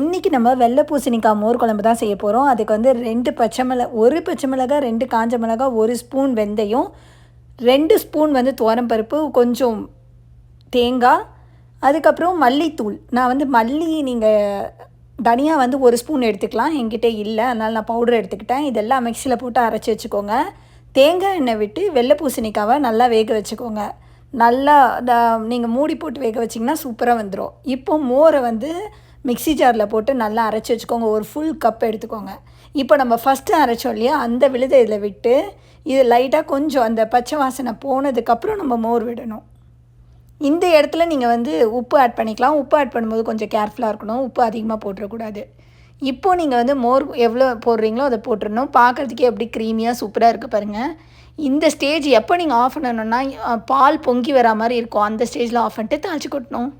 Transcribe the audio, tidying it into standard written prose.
இன்றைக்கி நம்ம வெள்ளை பூசணிக்காய் மோர் குழம்பு தான் செய்ய போகிறோம். அதுக்கு வந்து 2 1 பச்சை மிளகாய், 2 காஞ்ச மிளகாய், 1 ஸ்பூன் வெந்தயம், 2 ஸ்பூன் வந்து துவரம்பருப்பு, கொஞ்சம் தேங்காய், அதுக்கப்புறம் மல்லித்தூள். நான் வந்து நீங்கள் தனியாக வந்து 1 ஸ்பூன் எடுத்துக்கலாம். என்கிட்ட இல்லை, அதனால் நான் பவுடர் எடுத்துக்கிட்டேன். இதெல்லாம் மிக்சியில் போட்டு அரைச்சி வச்சுக்கோங்க. தேங்காய் எண்ணெய் விட்டு வெள்ளை பூசணிக்காவை நல்லா வேக வச்சுக்கோங்க. நல்லா நீங்கள் மூடி போட்டு வேக வச்சிங்கன்னா சூப்பராக வந்துடும். இப்போ மோரை வந்து மிக்ஸி ஜாரில் போட்டு நல்லா அரைச்சி வச்சுக்கோங்க. ஒரு ஃபுல் கப் எடுத்துக்கோங்க. இப்போ நம்ம ஃபஸ்ட்டு அரைச்சோம் இல்லையா, அந்த விழுதை இதில் விட்டு இது லைட்டாக கொஞ்சம் அந்த பச்சை வாசனை போனதுக்கப்புறம் நம்ம மோர் விடணும். இந்த இடத்துல நீங்கள் வந்து உப்பு ஆட் பண்ணிக்கலாம். உப்பு ஆட் பண்ணும்போது கொஞ்சம் கேர்ஃபுல்லாக இருக்கணும். உப்பு அதிகமாக போட்டுறக்கூடாது. இப்போது நீங்கள் வந்து மோர் எவ்வளோ போடுறீங்களோ அதை போட்டுடணும். பார்க்குறதுக்கே எப்படி க்ரீமியாக சூப்பராக இருக்குது பாருங்கள். இந்த ஸ்டேஜ் எப்போ நீங்கள் ஆஃப் பண்ணணுன்னா பால் பொங்கி வரா மாதிரி இருக்கும். அந்த ஸ்டேஜில் ஆஃப் பண்ணிட்டு தாளித்து கொட்டணும்.